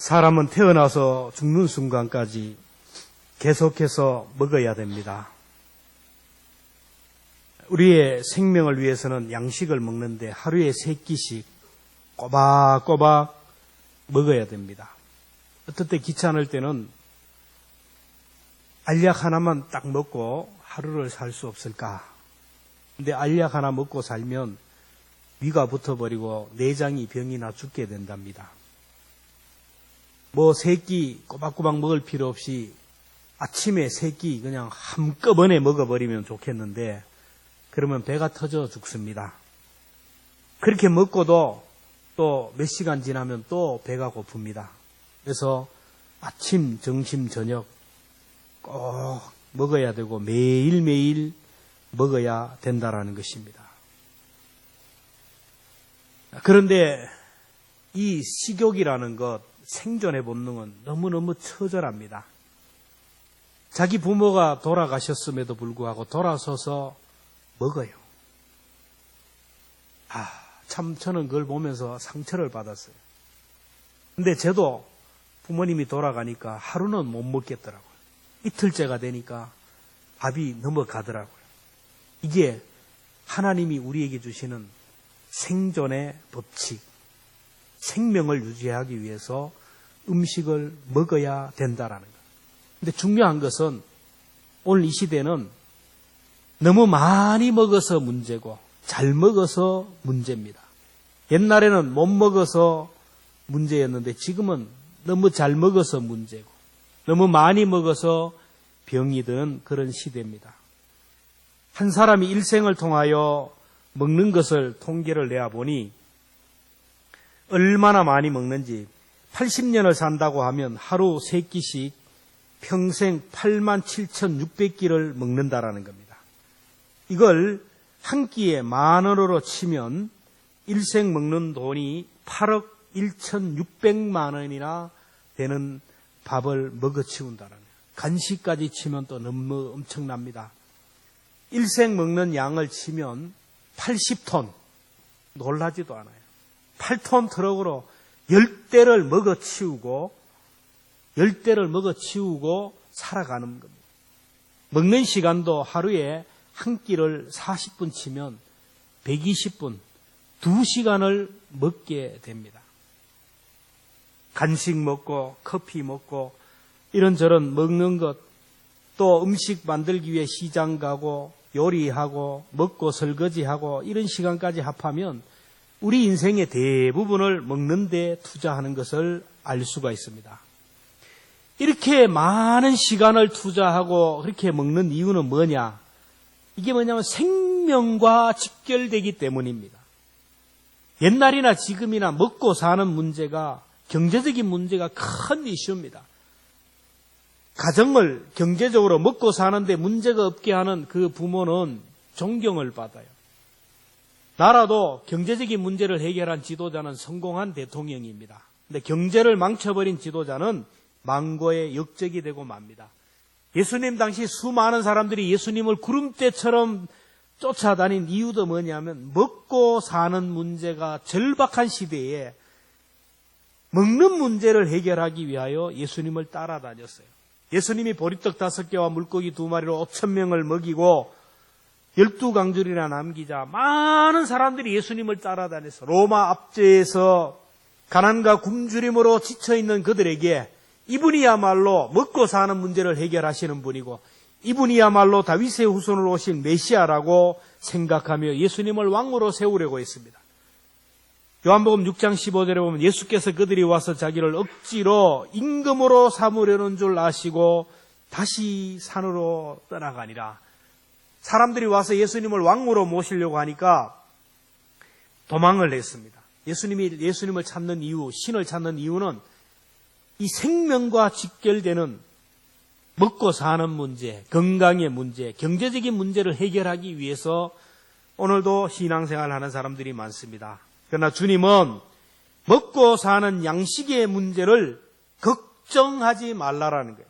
사람은 태어나서 죽는 순간까지 계속해서 먹어야 됩니다. 우리의 생명을 위해서는 양식을 먹는데 하루에 3끼씩 꼬박꼬박 먹어야 됩니다. 어떨 때 귀찮을 때는 알약 하나만 딱 먹고 하루를 살 수 없을까? 근데 알약 하나 먹고 살면 위가 붙어버리고 내장이 병이 나 죽게 된답니다. 3끼 꼬박꼬박 먹을 필요 없이 아침에 3끼 그냥 한꺼번에 먹어버리면 좋겠는데 그러면 배가 터져 죽습니다. 그렇게 먹고도 또 몇 시간 지나면 또 배가 고픕니다. 그래서 아침, 점심, 저녁 꼭 먹어야 되고 매일매일 먹어야 된다라는 것입니다. 그런데 이 식욕이라는 것, 생존의 본능은 너무너무 처절합니다. 자기 부모가 돌아가셨음에도 불구하고 돌아서서 먹어요. 참 저는 그걸 보면서 상처를 받았어요. 근데 저도 부모님이 돌아가니까 하루는 못 먹겠더라고요. 이틀째가 되니까 밥이 넘어가더라고요. 이게 하나님이 우리에게 주시는 생존의 법칙, 생명을 유지하기 위해서 음식을 먹어야 된다라는 거예요. 근데 중요한 것은 오늘 이 시대는 너무 많이 먹어서 문제고 잘 먹어서 문제입니다. 옛날에는 못 먹어서 문제였는데 지금은 너무 잘 먹어서 문제고 너무 많이 먹어서 병이 드는 그런 시대입니다. 한 사람이 일생을 통하여 먹는 것을 통계를 내어보니 얼마나 많이 먹는지 80년을 산다고 하면 하루 3끼씩 평생 87,600끼를 먹는다라는 겁니다. 이걸 한 끼에 10,000원으로 치면 일생 먹는 돈이 8억 1,600만 원이나 되는 밥을 먹어치운다라는 거예요. 간식까지 치면 또 너무 엄청납니다. 일생 먹는 양을 치면 80톤, 놀라지도 않아요. 8톤 트럭으로 10대를 먹어치우고 살아가는 겁니다. 먹는 시간도 하루에 한 끼를 40분 치면 120분, 2시간을 먹게 됩니다. 간식 먹고 커피 먹고 이런저런 먹는 것, 또 음식 만들기 위해 시장 가고 요리하고 먹고 설거지하고 이런 시간까지 합하면 우리 인생의 대부분을 먹는 데 투자하는 것을 알 수가 있습니다. 이렇게 많은 시간을 투자하고 그렇게 먹는 이유는 뭐냐? 이게 뭐냐면 생명과 직결되기 때문입니다. 옛날이나 지금이나 먹고 사는 문제가 경제적인 문제가 큰 이슈입니다. 가정을 경제적으로 먹고 사는데 문제가 없게 하는 그 부모는 존경을 받아요. 나라도 경제적인 문제를 해결한 지도자는 성공한 대통령입니다. 근데 경제를 망쳐버린 지도자는 망고의 역적이 되고 맙니다. 예수님 당시 수많은 사람들이 예수님을 구름대처럼 쫓아다닌 이유도 뭐냐면 먹고 사는 문제가 절박한 시대에 먹는 문제를 해결하기 위하여 예수님을 따라다녔어요. 예수님이 보리떡 5개와 물고기 2마리로 5,000명을 먹이고 12강줄이나 남기자 많은 사람들이 예수님을 따라다녔어. 로마 압제에서 가난과 굶주림으로 지쳐있는 그들에게 이분이야말로 먹고 사는 문제를 해결하시는 분이고 이분이야말로 다윗의 후손으로 오신 메시아라고 생각하며 예수님을 왕으로 세우려고 했습니다. 요한복음 6장 15절에 보면 예수께서 그들이 와서 자기를 억지로 임금으로 삼으려는 줄 아시고 다시 산으로 떠나가니라. 사람들이 와서 예수님을 왕으로 모시려고 하니까 도망을 냈습니다. 예수님을 찾는 이유, 신을 찾는 이유는 이 생명과 직결되는 먹고 사는 문제, 건강의 문제, 경제적인 문제를 해결하기 위해서 오늘도 신앙생활을 하는 사람들이 많습니다. 그러나 주님은 먹고 사는 양식의 문제를 걱정하지 말라라는 거예요.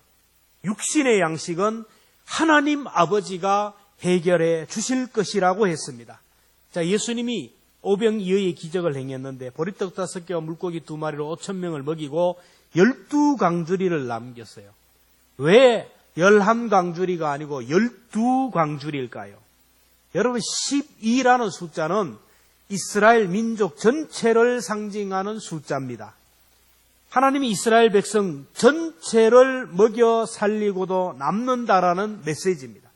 육신의 양식은 하나님 아버지가 해결해 주실 것이라고 했습니다. 자, 예수님이 오병이어의 기적을 행했는데 보리떡 5개와 물고기 2마리로 5,000명을 먹이고 12광주리를 남겼어요. 왜 11광주리가 아니고 12광주리일까요? 여러분 12라는 숫자는 이스라엘 민족 전체를 상징하는 숫자입니다. 하나님이 이스라엘 백성 전체를 먹여 살리고도 남는다라는 메시지입니다.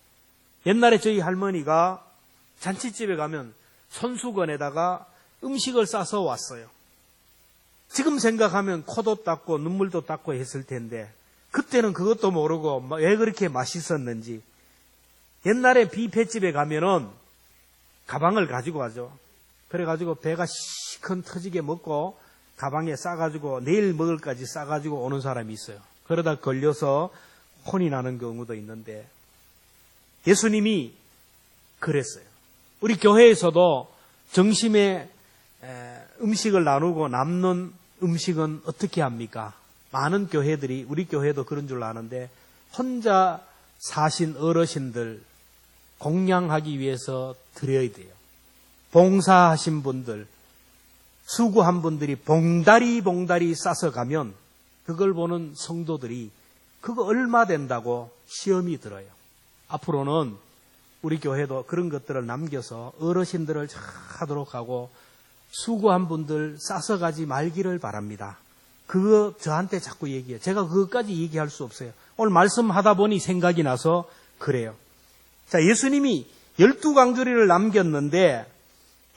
옛날에 저희 할머니가 잔치집에 가면 손수건에다가 음식을 싸서 왔어요. 지금 생각하면 코도 닦고 눈물도 닦고 했을 텐데 그때는 그것도 모르고 왜 그렇게 맛있었는지. 옛날에 뷔페집에 가면은 가방을 가지고 가죠. 그래가지고 배가 시큰 터지게 먹고 가방에 싸가지고 내일 먹을까지 싸가지고 오는 사람이 있어요. 그러다 걸려서 혼이 나는 경우도 있는데 예수님이 그랬어요. 우리 교회에서도 정심에 음식을 나누고 남는 음식은 어떻게 합니까? 많은 교회들이, 우리 교회도 그런 줄 아는데 혼자 사신 어르신들 공양하기 위해서 드려야 돼요. 봉사하신 분들, 수고한 분들이 봉다리 싸서 가면 그걸 보는 성도들이 그거 얼마 된다고 시험이 들어요. 앞으로는 우리 교회도 그런 것들을 남겨서 어르신들을 하도록 하고 수고한 분들 싸서 가지 말기를 바랍니다. 그거 저한테 자꾸 얘기해요. 제가 그것까지 얘기할 수 없어요. 오늘 말씀하다 보니 생각이 나서 그래요. 자, 예수님이 12광주리를 남겼는데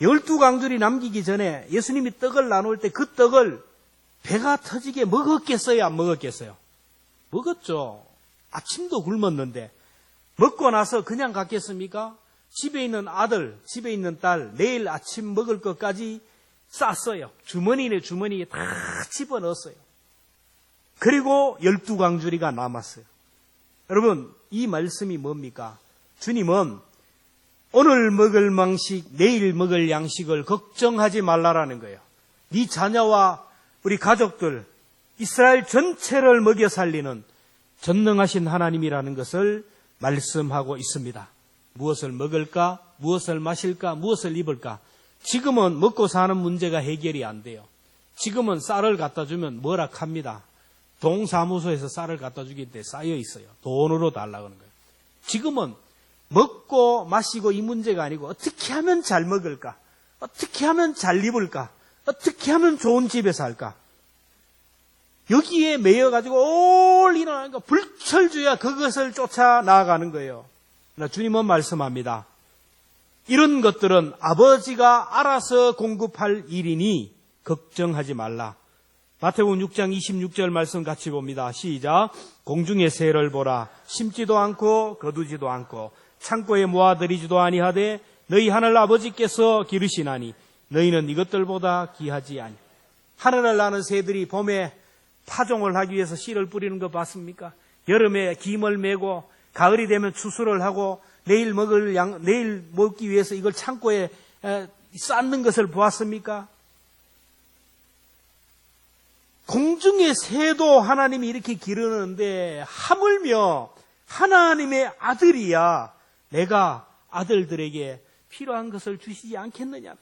12광주리 남기기 전에 예수님이 떡을 나눌 때 그 떡을 배가 터지게 먹었겠어요? 안 먹었겠어요? 먹었죠. 아침도 굶었는데 먹고 나서 그냥 갔겠습니까? 집에 있는 아들, 집에 있는 딸 내일 아침 먹을 것까지 쌌어요. 주머니에 다 집어넣었어요. 그리고 12광주리가 남았어요. 여러분, 이 말씀이 뭡니까? 주님은 오늘 먹을 양식, 내일 먹을 양식을 걱정하지 말라라는 거예요. 네 자녀와 우리 가족들, 이스라엘 전체를 먹여 살리는 전능하신 하나님이라는 것을 말씀하고 있습니다. 무엇을 먹을까? 무엇을 마실까? 무엇을 입을까? 지금은 먹고 사는 문제가 해결이 안 돼요. 지금은 쌀을 갖다 주면 뭐라 합니다. 동사무소에서 쌀을 갖다 주기 때문에 쌓여 있어요. 돈으로 달라고 하는 거예요. 지금은 먹고 마시고 이 문제가 아니고 어떻게 하면 잘 먹을까? 어떻게 하면 잘 입을까? 어떻게 하면 좋은 집에 살까? 여기에 매여가지고 올리는 불철주야 그것을 쫓아 나아가는 거예요. 주님은 말씀합니다. 이런 것들은 아버지가 알아서 공급할 일이니 걱정하지 말라. 마태복음 6장 26절 말씀 같이 봅니다. 시작. 공중의 새를 보라. 심지도 않고 거두지도 않고 창고에 모아들이지도 아니하되 너희 하늘 아버지께서 기르시나니 너희는 이것들보다 귀하지 아니. 하늘을 나는 새들이 봄에 파종을 하기 위해서 씨를 뿌리는 거 봤습니까? 여름에 김을 메고 가을이 되면 추수를 하고 내일 먹기 위해서 이걸 창고에 쌓는 것을 보았습니까? 공중의 새도 하나님이 이렇게 기르는데 하물며 하나님의 아들이야 내가 아들들에게 필요한 것을 주시지 않겠느냐.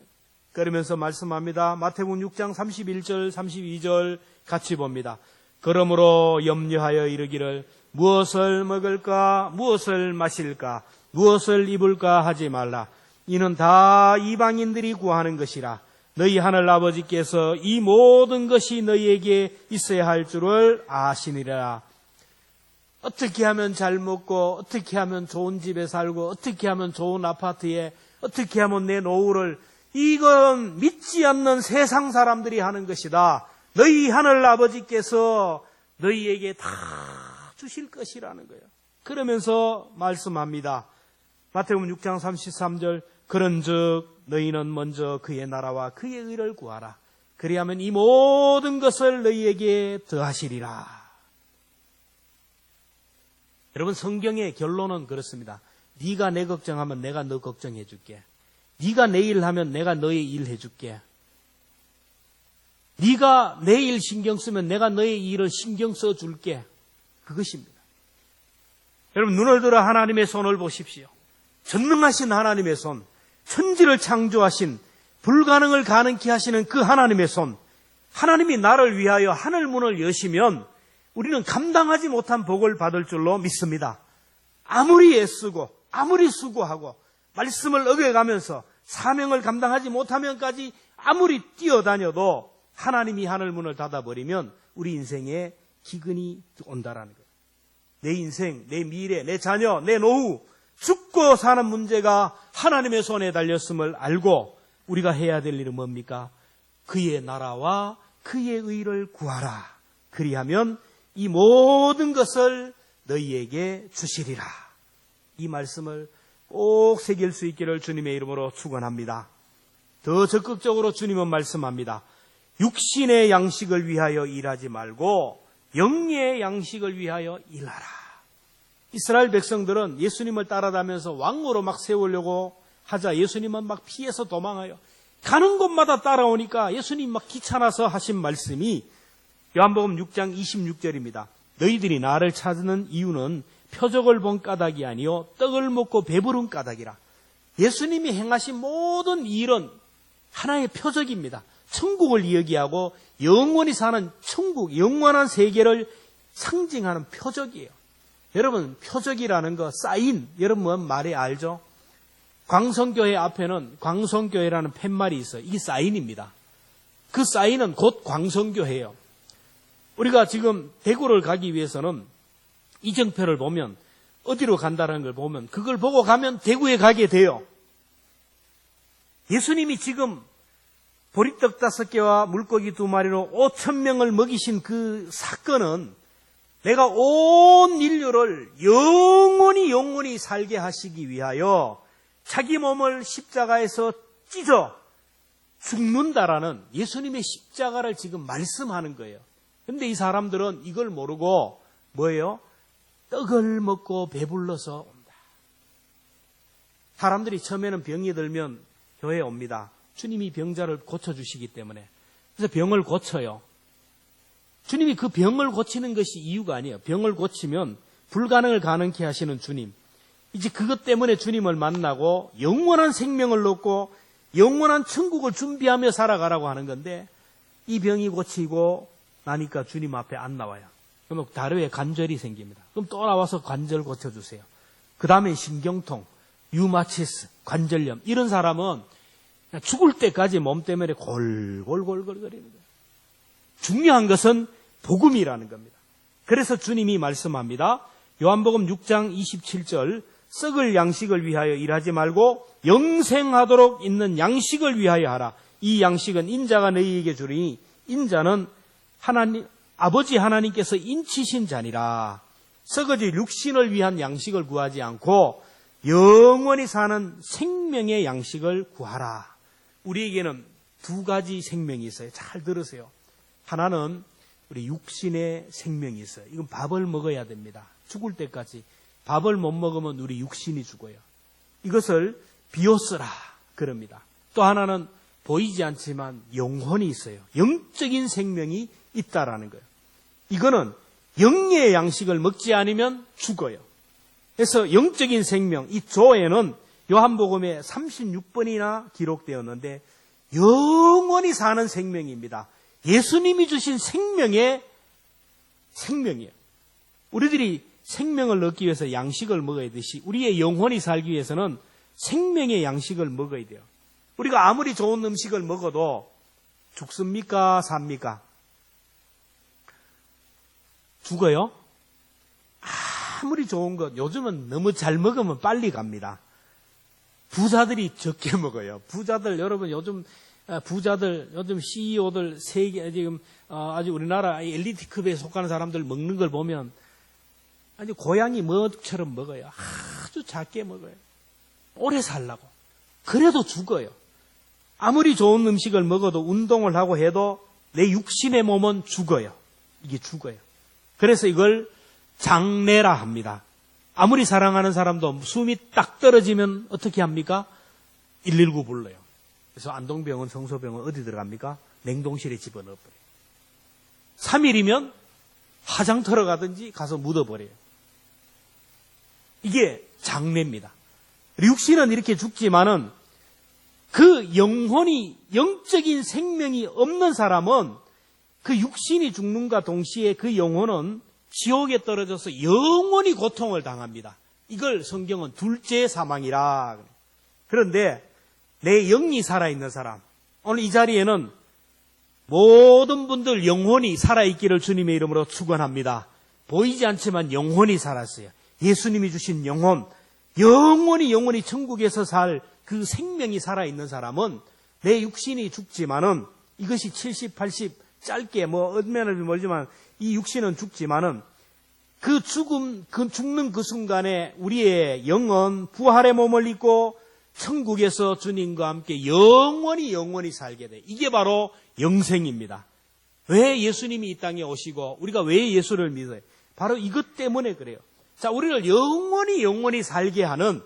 그러면서 말씀합니다. 마태복음 6장 31절 32절 같이 봅니다. 그러므로 염려하여 이르기를 무엇을 먹을까 무엇을 마실까 무엇을 입을까 하지 말라. 이는 다 이방인들이 구하는 것이라. 너희 하늘 아버지께서 이 모든 것이 너희에게 있어야 할 줄을 아시니라. 어떻게 하면 잘 먹고 어떻게 하면 좋은 집에 살고 어떻게 하면 좋은 아파트에 어떻게 하면 내 노후를, 이건 믿지 않는 세상 사람들이 하는 것이다. 너희 하늘 아버지께서 너희에게 다 주실 것이라는 거예요. 그러면서 말씀합니다. 마태복음 6장 33절 그런즉 너희는 먼저 그의 나라와 그의 의를 구하라. 그리하면 이 모든 것을 너희에게 더하시리라. 여러분, 성경의 결론은 그렇습니다. 네가 내 걱정하면 내가 너 걱정해 줄게. 네가 내 일 하면 내가 너의 일 해줄게. 네가 내 일 신경 쓰면 내가 너의 일을 신경 써줄게. 그것입니다. 여러분, 눈을 들어 하나님의 손을 보십시오. 전능하신 하나님의 손, 천지를 창조하신 불가능을 가능케 하시는 그 하나님의 손, 하나님이 나를 위하여 하늘 문을 여시면 우리는 감당하지 못한 복을 받을 줄로 믿습니다. 아무리 애쓰고 아무리 수고하고 말씀을 어겨가면서 사명을 감당하지 못하면까지 아무리 뛰어다녀도 하나님이 하늘 문을 닫아버리면 우리 인생에 기근이 온다라는 거예요. 내 인생, 내 미래, 내 자녀, 내 노후, 죽고 사는 문제가 하나님의 손에 달렸음을 알고 우리가 해야 될 일은 뭡니까? 그의 나라와 그의 의를 구하라. 그리하면 이 모든 것을 너희에게 주시리라. 이 말씀을 꼭 새길 수 있기를 주님의 이름으로 축원합니다. 더 적극적으로 주님은 말씀합니다. 육신의 양식을 위하여 일하지 말고 영의 양식을 위하여 일하라. 이스라엘 백성들은 예수님을 따라다니면서 왕으로 막 세우려고 하자 예수님은 막 피해서 도망해요. 가는 곳마다 따라오니까 예수님 막 귀찮아서 하신 말씀이 요한복음 6장 26절입니다. 너희들이 나를 찾는 이유는 표적을 본 까닭이 아니요 떡을 먹고 배부른 까닭이라. 예수님이 행하신 모든 일은 하나의 표적입니다. 천국을 이야기하고 영원히 사는 천국, 영원한 세계를 상징하는 표적이에요. 여러분, 표적이라는 거, 사인, 여러분 말이 알죠? 광성교회 앞에는 광성교회라는 팻말이 있어요. 이게 사인입니다. 그 사인은 곧 광성교회예요. 우리가 지금 대구를 가기 위해서는 이정표를 보면 어디로 간다는 걸 보면 그걸 보고 가면 대구에 가게 돼요. 예수님이 지금 보리떡 5개와 물고기 2마리로 5,000명을 먹이신 그 사건은 내가 온 인류를 영원히 살게 하시기 위하여 자기 몸을 십자가에서 찢어 죽는다라는 예수님의 십자가를 지금 말씀하는 거예요. 그런데 이 사람들은 이걸 모르고 뭐예요? 떡을 먹고 배불러서 온다. 사람들이 처음에는 병이 들면 교회에 옵니다. 주님이 병자를 고쳐주시기 때문에. 그래서 병을 고쳐요. 주님이 그 병을 고치는 것이 이유가 아니에요. 병을 고치면 불가능을 가능케 하시는 주님. 이제 그것 때문에 주님을 만나고 영원한 생명을 얻고 영원한 천국을 준비하며 살아가라고 하는 건데 이 병이 고치고 나니까 주님 앞에 안 나와요. 그러면 다리에 관절이 생깁니다. 그럼 또 나와서 관절 고쳐주세요. 그 다음에 신경통, 류마티스, 관절염 이런 사람은 죽을 때까지 몸 때문에 골골골골거리는 거예요. 중요한 것은 복음이라는 겁니다. 그래서 주님이 말씀합니다. 요한복음 6장 27절 썩을 양식을 위하여 일하지 말고 영생하도록 있는 양식을 위하여 하라. 이 양식은 인자가 너희에게 주리니 인자는 하나님 아버지 하나님께서 인치신 자니라. 썩어질 육신을 위한 양식을 구하지 않고 영원히 사는 생명의 양식을 구하라. 우리에게는 두 가지 생명이 있어요. 잘 들으세요. 하나는 우리 육신의 생명이 있어요. 이건 밥을 먹어야 됩니다. 죽을 때까지 밥을 못 먹으면 우리 육신이 죽어요. 이것을 비오스라 그럽니다. 또 하나는 보이지 않지만 영혼이 있어요. 영적인 생명이 있다라는 거예요. 이거는 영의 양식을 먹지 않으면 죽어요. 그래서 영적인 생명, 이 조에는 요한복음에 36번이나 기록되었는데 영원히 사는 생명입니다. 예수님이 주신 생명의 생명이에요. 우리들이 생명을 얻기 위해서 양식을 먹어야 되듯이 우리의 영혼이 살기 위해서는 생명의 양식을 먹어야 돼요. 우리가 아무리 좋은 음식을 먹어도 죽습니까? 삽니까? 죽어요? 아무리 좋은 것, 요즘은 너무 잘 먹으면 빨리 갑니다. 부자들이 적게 먹어요. 부자들, 여러분 요즘 부자들, 요즘 CEO들 세계 지금 아주 우리나라 엘리트급에 속하는 사람들 먹는 걸 보면 아주 고양이 먹처럼 먹어요. 아주 작게 먹어요. 오래 살라고. 그래도 죽어요. 아무리 좋은 음식을 먹어도 운동을 하고 해도 내 육신의 몸은 죽어요. 이게 죽어요. 그래서 이걸 장례라 합니다. 아무리 사랑하는 사람도 숨이 딱 떨어지면 어떻게 합니까? 119 불러요. 그래서 안동병원, 성소병원 어디 들어갑니까? 냉동실에 집어넣어버려요. 3일이면 화장 털어 가든지 가서 묻어버려요. 이게 장례입니다. 육신은 이렇게 죽지만은 그 영혼이, 영적인 생명이 없는 사람은 그 육신이 죽는과 동시에 그 영혼은 지옥에 떨어져서 영원히 고통을 당합니다. 이걸 성경은 둘째 사망이라. 그런데 내 영이 살아있는 사람, 오늘 이 자리에는 모든 분들 영혼이 살아있기를 주님의 이름으로 축원합니다. 보이지 않지만 영혼이 살았어요. 예수님이 주신 영혼, 영원히 천국에서 살 그 생명이 살아있는 사람은 내 육신이 죽지만은 이것이 70, 80 짧게 얼마나 멀지만 이 육신은 죽지만은 그 죽는 그 순간에 우리의 영은 부활의 몸을 입고 천국에서 주님과 함께 영원히 살게 돼. 이게 바로 영생입니다. 왜 예수님이 이 땅에 오시고 우리가 왜 예수를 믿어요? 바로 이것 때문에 그래요. 자, 우리를 영원히 살게 하는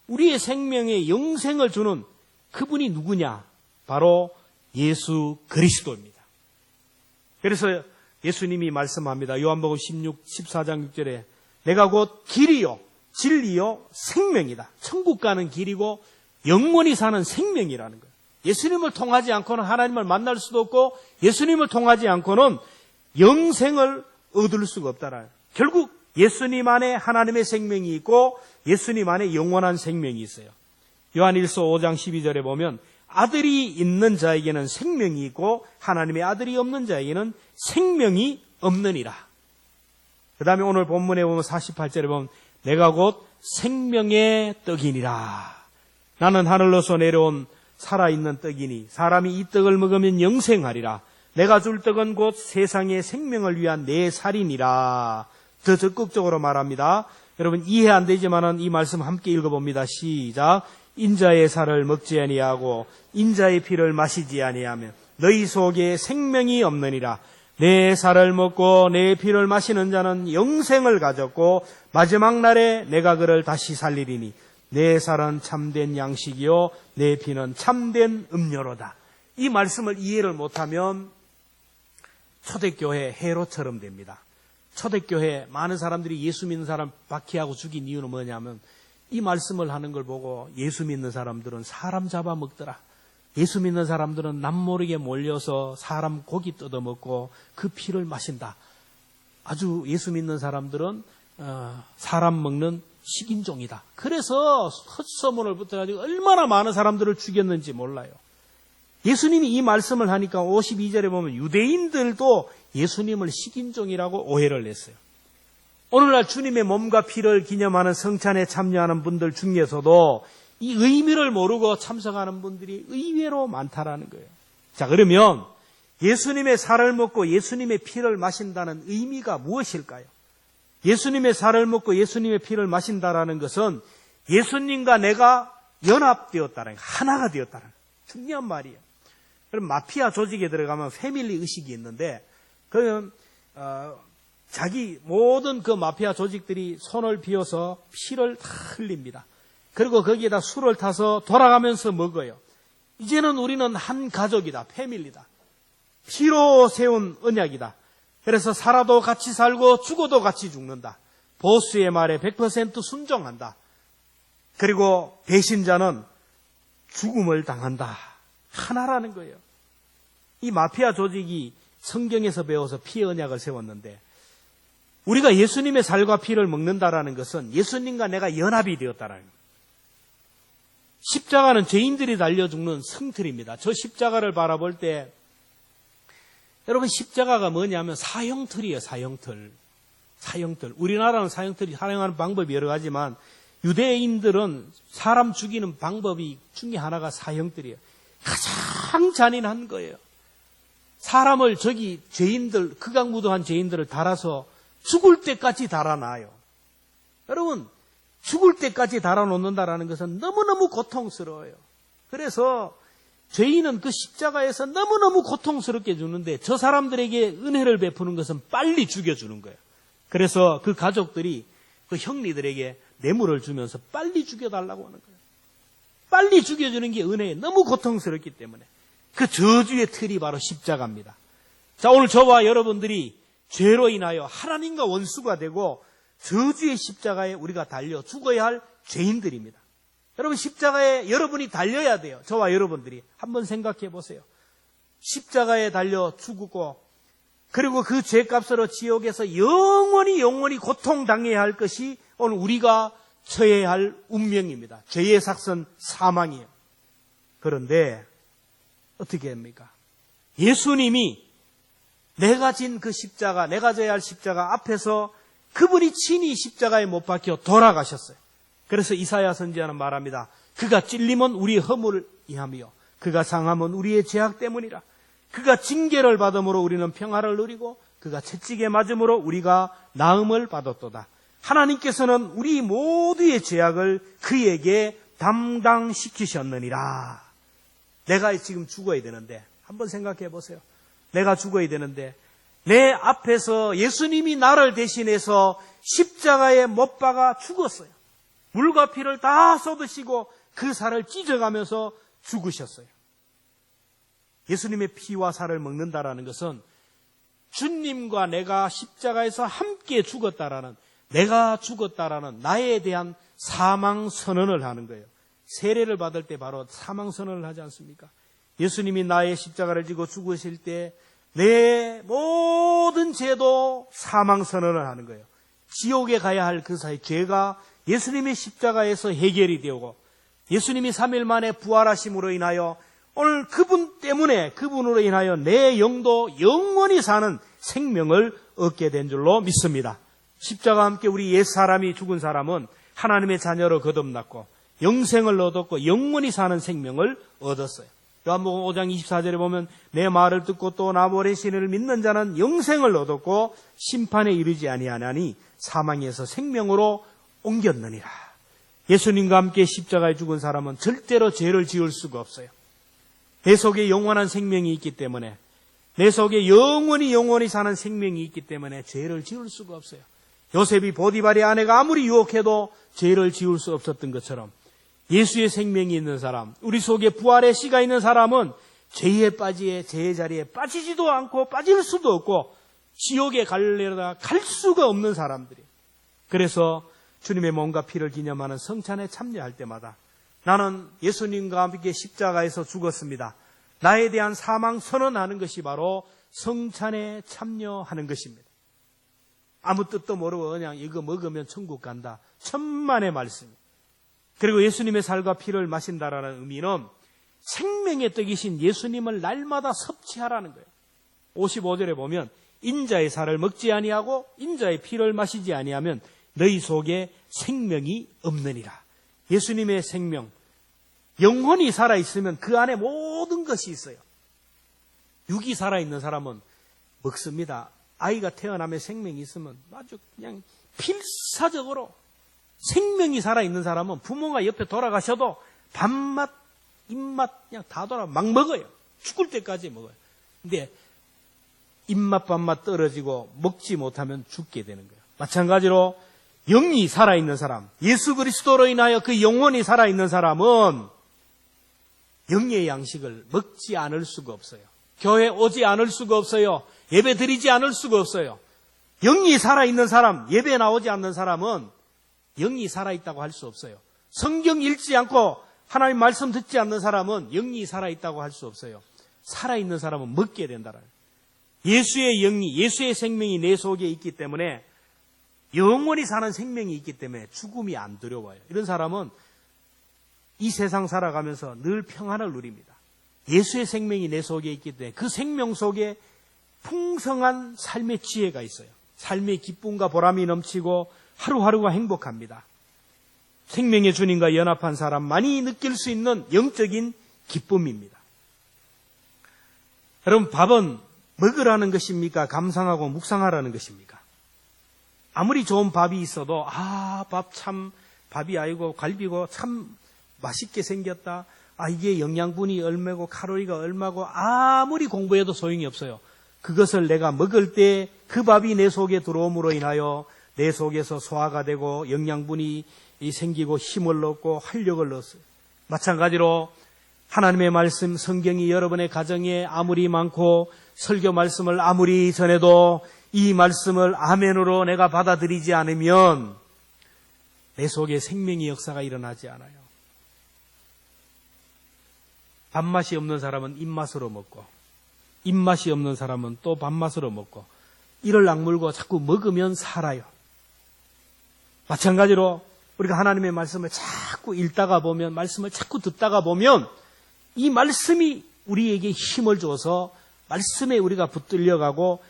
우리의 생명에 영생을 주는 그분이 누구냐? 바로 예수 그리스도입니다. 그래서 예수님이 말씀합니다. 요한복음 14장 6절에 내가 곧 길이요 진리요 생명이다. 천국 가는 길이고 영원히 사는 생명이라는 거예요. 예수님을 통하지 않고는 하나님을 만날 수도 없고 예수님을 통하지 않고는 영생을 얻을 수가 없다라는 거예요. 결국 예수님 안에 하나님의 생명이 있고 예수님 안에 영원한 생명이 있어요. 요한일서 5장 12절에 보면 아들이 있는 자에게는 생명이 있고 하나님의 아들이 없는 자에게는 생명이 없느니라. 그 다음에 오늘 본문에 보면 48절에 보면 내가 곧 생명의 떡이니라. 나는 하늘로서 내려온 살아있는 떡이니 사람이 이 떡을 먹으면 영생하리라. 내가 줄 떡은 곧 세상의 생명을 위한 내 살이니라. 더 적극적으로 말합니다. 여러분 이해 안 되지만은 이 말씀 함께 읽어봅니다. 시작. 인자의 살을 먹지 아니하고 인자의 피를 마시지 아니하면 너희 속에 생명이 없느니라. 내 살을 먹고 내 피를 마시는 자는 영생을 가졌고 마지막 날에 내가 그를 다시 살리리니 내 살은 참된 양식이요 내 피는 참된 음료로다. 이 말씀을 이해를 못하면 초대교회 헤롯처럼 됩니다. 초대교회 많은 사람들이 예수 믿는 사람 박해하고 죽인 이유는 뭐냐면 이 말씀을 하는 걸 보고 예수 믿는 사람들은 사람 잡아먹더라. 예수 믿는 사람들은 남모르게 몰려서 사람 고기 뜯어먹고 그 피를 마신다. 아주 예수 믿는 사람들은 사람 먹는 식인종이다. 그래서 헛소문을 붙여가지고 얼마나 많은 사람들을 죽였는지 몰라요. 예수님이 이 말씀을 하니까 52절에 보면 유대인들도 예수님을 식인종이라고 오해를 했어요. 오늘날 주님의 몸과 피를 기념하는 성찬에 참여하는 분들 중에서도 이 의미를 모르고 참석하는 분들이 의외로 많다라는 거예요. 자, 그러면 예수님의 살을 먹고 예수님의 피를 마신다는 의미가 무엇일까요? 예수님의 살을 먹고 예수님의 피를 마신다라는 것은 예수님과 내가 연합되었다는 거예요. 하나가 되었다는 거예요. 중요한 말이에요. 그럼 마피아 조직에 들어가면 패밀리 의식이 있는데 그러면 자기 모든 그 마피아 조직들이 손을 비워서 피를 다 흘립니다. 그리고 거기에다 술을 타서 돌아가면서 먹어요. 이제는 우리는 한 가족이다. 패밀리다. 피로 세운 언약이다. 그래서 살아도 같이 살고 죽어도 같이 죽는다. 보스의 말에 100% 순종한다. 그리고 배신자는 죽음을 당한다. 하나라는 거예요. 이 마피아 조직이 성경에서 배워서 피 언약을 세웠는데 우리가 예수님의 살과 피를 먹는다라는 것은 예수님과 내가 연합이 되었다라는 거예요. 십자가는 죄인들이 달려 죽는 성틀입니다. 저 십자가를 바라볼 때 여러분 십자가가 뭐냐면 사형틀이에요. 사형틀. 우리나라는 사형틀이 사용하는 방법이 여러 가지만 유대인들은 사람 죽이는 방법이 중에 하나가 사형틀이에요. 가장 잔인한 거예요. 사람을 죄인들, 극악무도한 죄인들을 달아서 죽을 때까지 달아놔요. 여러분, 죽을 때까지 달아놓는다라는 것은 너무너무 고통스러워요. 그래서 죄인은 그 십자가에서 너무너무 고통스럽게 죽는데 저 사람들에게 은혜를 베푸는 것은 빨리 죽여주는 거예요. 그래서 그 가족들이 그 형리들에게 뇌물을 주면서 빨리 죽여달라고 하는 거예요. 빨리 죽여주는 게 은혜예요. 너무 고통스럽기 때문에. 그 저주의 틀이 바로 십자가입니다. 자, 오늘 저와 여러분들이 죄로 인하여 하나님과 원수가 되고 저주의 십자가에 우리가 달려 죽어야 할 죄인들입니다. 여러분, 십자가에 여러분이 달려야 돼요. 저와 여러분들이. 한번 생각해 보세요. 십자가에 달려 죽고, 그리고 그 죄값으로 지옥에서 영원히 고통당해야 할 것이 오늘 우리가 처해야 할 운명입니다. 죄의 삭선 사망이에요. 그런데 어떻게 합니까? 예수님이 내가 진 그 십자가, 내가 져야 할 십자가 앞에서 그분이 친히 십자가에 못 박혀 돌아가셨어요. 그래서 이사야 선지자는 말합니다. 그가 찔림은 우리의 허물을 인하며 그가 상함은 우리의 죄악 때문이라. 그가 징계를 받음으로 우리는 평화를 누리고 그가 채찍에 맞음으로 우리가 나음을 받았도다. 하나님께서는 우리 모두의 죄악을 그에게 담당시키셨느니라. 내가 지금 죽어야 되는데, 한번 생각해 보세요. 내가 죽어야 되는데 내 앞에서 예수님이 나를 대신해서 십자가에 못 박아 죽었어요. 물과 피를 다 쏟으시고 그 살을 찢어가면서 죽으셨어요. 예수님의 피와 살을 먹는다라는 것은 주님과 내가 십자가에서 함께 죽었다라는, 내가 죽었다라는 나에 대한 사망 선언을 하는 거예요. 세례를 받을 때 바로 사망 선언을 하지 않습니까? 예수님이 나의 십자가를 지고 죽으실 때 내 모든 죄도 사망 선언을 하는 거예요. 지옥에 가야 할 그 사이 죄가 예수님의 십자가에서 해결이 되고, 예수님이 3일 만에 부활하심으로 인하여 오늘 그분 때문에, 그분으로 인하여 내 영도 영원히 사는 생명을 얻게 된 줄로 믿습니다. 십자가와 함께 우리 옛사람이 죽은 사람은 하나님의 자녀로 거듭났고 영생을 얻었고 영원히 사는 생명을 얻었어요. 요한복음 5장 24절에 보면 내 말을 듣고 또 나 보내신 믿는 자는 영생을 얻었고 심판에 이르지 아니하나니 사망에서 생명으로 옮겼느니라. 예수님과 함께 십자가에 죽은 사람은 절대로 죄를 지을 수가 없어요. 내 속에 영원한 생명이 있기 때문에, 내 속에 영원히 사는 생명이 있기 때문에 죄를 지을 수가 없어요. 요셉이 보디발의 아내가 아무리 유혹해도 죄를 지을 수 없었던 것처럼 예수의 생명이 있는 사람, 우리 속에 부활의 씨가 있는 사람은 죄의 자리에 빠지지도 않고 빠질 수도 없고 지옥에 가려다 갈 수가 없는 사람들이에요. 그래서 주님의 몸과 피를 기념하는 성찬에 참여할 때마다 나는 예수님과 함께 십자가에서 죽었습니다. 나에 대한 사망 선언하는 것이 바로 성찬에 참여하는 것입니다. 아무 뜻도 모르고 그냥 이거 먹으면 천국 간다. 천만의 말씀입니다. 그리고 예수님의 살과 피를 마신다라는 의미는 생명의 떡이신 예수님을 날마다 섭취하라는 거예요. 55절에 보면 인자의 살을 먹지 아니하고 인자의 피를 마시지 아니하면 너희 속에 생명이 없느니라. 예수님의 생명, 영혼이 살아있으면 그 안에 모든 것이 있어요. 육이 살아있는 사람은 먹습니다. 아이가 태어나면 생명이 있으면 아주 그냥 필사적으로, 생명이 살아있는 사람은 부모가 옆에 돌아가셔도 밥맛, 입맛 그냥 다 막 먹어요. 죽을 때까지 먹어요. 근데 입맛, 밥맛 떨어지고 먹지 못하면 죽게 되는 거예요. 마찬가지로 영이 살아있는 사람, 예수 그리스도로 인하여 그 영혼이 살아있는 사람은 영의 양식을 먹지 않을 수가 없어요. 교회 오지 않을 수가 없어요. 예배 드리지 않을 수가 없어요. 영이 살아있는 사람, 예배 나오지 않는 사람은 영이 살아있다고 할 수 없어요. 성경 읽지 않고 하나님 말씀 듣지 않는 사람은 영이 살아있다고 할 수 없어요. 살아있는 사람은 먹게 된다는 거예요. 예수의 영이, 예수의 생명이 내 속에 있기 때문에, 영원히 사는 생명이 있기 때문에 죽음이 안 두려워요. 이런 사람은 이 세상 살아가면서 늘 평안을 누립니다. 예수의 생명이 내 속에 있기 때문에 그 생명 속에 풍성한 삶의 지혜가 있어요. 삶의 기쁨과 보람이 넘치고 하루하루가 행복합니다. 생명의 주님과 연합한 사람만이 느낄 수 있는 영적인 기쁨입니다. 여러분, 밥은 먹으라는 것입니까? 감상하고 묵상하라는 것입니까? 아무리 좋은 밥이 있어도 밥이 아니고 갈비고 참 맛있게 생겼다. 이게 영양분이 얼마고 칼로리가 얼마고 아무리 공부해도 소용이 없어요. 그것을 내가 먹을 때 그 밥이 내 속에 들어옴으로 인하여 내 속에서 소화가 되고 영양분이 생기고 힘을 얻고 활력을 얻어요. 마찬가지로 하나님의 말씀, 성경이 여러분의 가정에 아무리 많고 설교 말씀을 아무리 전해도 이 말씀을 아멘으로 내가 받아들이지 않으면 내 속에 생명의 역사가 일어나지 않아요. 밥맛이 없는 사람은 입맛으로 먹고, 입맛이 없는 사람은 또 밥맛으로 먹고, 이를 악물고 자꾸 먹으면 살아요. 마찬가지로 우리가 하나님의 말씀을 자꾸 읽다가 보면, 말씀을 자꾸 듣다가 보면 이 말씀이 우리에게 힘을 줘서 말씀에 우리가 붙들려가고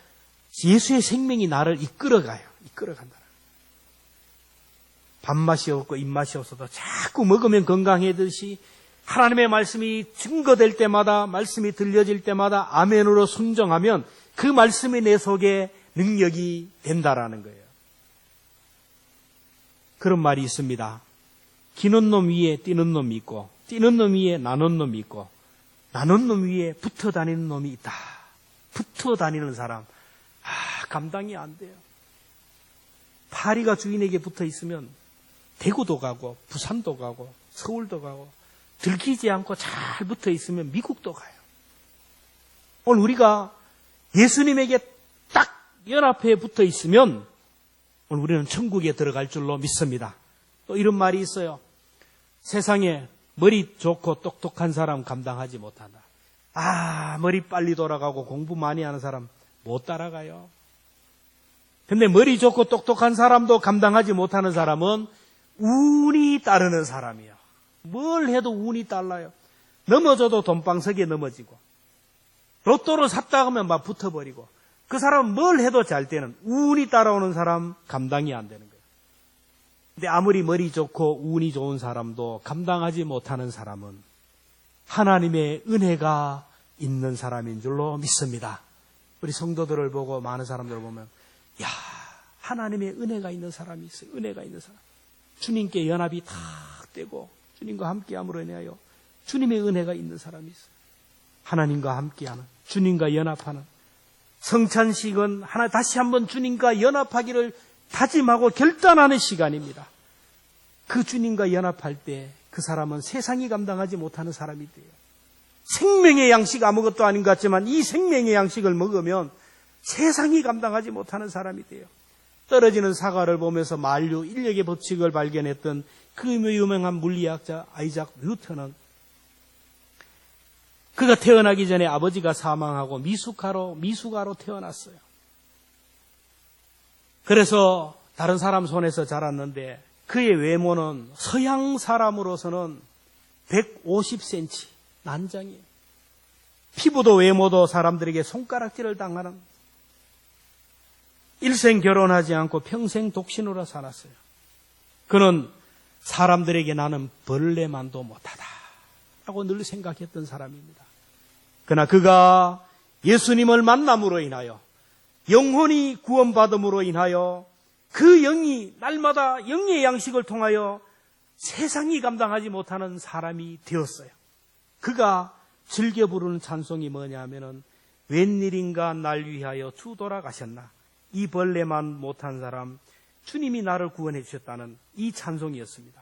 예수의 생명이 나를 이끌어가요. 이끌어간다. 밥맛이 없고 입맛이 없어도 자꾸 먹으면 건강해듯이 하나님의 말씀이 증거될 때마다, 말씀이 들려질 때마다 아멘으로 순종하면 그 말씀이 내 속에 능력이 된다라는 거예요. 그런 말이 있습니다. 기는 놈 위에 뛰는 놈이 있고, 뛰는 놈 위에 나는 놈이 있고, 나는 놈 위에 붙어 다니는 놈이 있다. 붙어 다니는 사람, 감당이 안 돼요. 파리가 주인에게 붙어 있으면 대구도 가고 부산도 가고 서울도 가고, 들키지 않고 잘 붙어 있으면 미국도 가요. 오늘 우리가 예수님에게 딱 연합해 붙어 있으면 오늘 우리는 천국에 들어갈 줄로 믿습니다. 또 이런 말이 있어요. 세상에 머리 좋고 똑똑한 사람 감당하지 못한다. 머리 빨리 돌아가고 공부 많이 하는 사람 못 따라가요. 근데 머리 좋고 똑똑한 사람도 감당하지 못하는 사람은 운이 따르는 사람이에요. 뭘 해도 운이 달라요. 넘어져도 돈방석에 넘어지고, 로또를 샀다 하면 막 붙어버리고, 그 사람은 뭘 해도 잘 되는, 운이 따라오는 사람 감당이 안 되는 거예요. 근데 아무리 머리 좋고 운이 좋은 사람도 감당하지 못하는 사람은 하나님의 은혜가 있는 사람인 줄로 믿습니다. 우리 성도들을 보고 많은 사람들을 보면, 하나님의 은혜가 있는 사람이 있어요. 은혜가 있는 사람. 주님께 연합이 탁 되고 주님과 함께함으로 인하여 주님의 은혜가 있는 사람이 있어요. 하나님과 함께하는, 주님과 연합하는 성찬식은 다시 한번 주님과 연합하기를 다짐하고 결단하는 시간입니다. 그 주님과 연합할 때 그 사람은 세상이 감당하지 못하는 사람이 돼요. 생명의 양식 아무것도 아닌 것 같지만 이 생명의 양식을 먹으면 세상이 감당하지 못하는 사람이 돼요. 떨어지는 사과를 보면서 만류 인력의 법칙을 발견했던 그 유명한 물리학자 아이작 뉴턴은 그가 태어나기 전에 아버지가 사망하고 미숙아로 태어났어요. 그래서 다른 사람 손에서 자랐는데 그의 외모는 서양 사람으로서는 150cm 난장이에요. 피부도 외모도 사람들에게 손가락질을 당하는, 일생 결혼하지 않고 평생 독신으로 살았어요. 그는 사람들에게 나는 벌레만도 못하다 라고 늘 생각했던 사람입니다. 그러나 그가 예수님을 만남으로 인하여, 영혼이 구원받음으로 인하여 그 영이 날마다 영의 양식을 통하여 세상이 감당하지 못하는 사람이 되었어요. 그가 즐겨 부르는 찬송이 뭐냐면은, 웬일인가 날 위하여 주 돌아가셨나, 이 벌레만 못한 사람 주님이 나를 구원해 주셨다는 이 찬송이었습니다.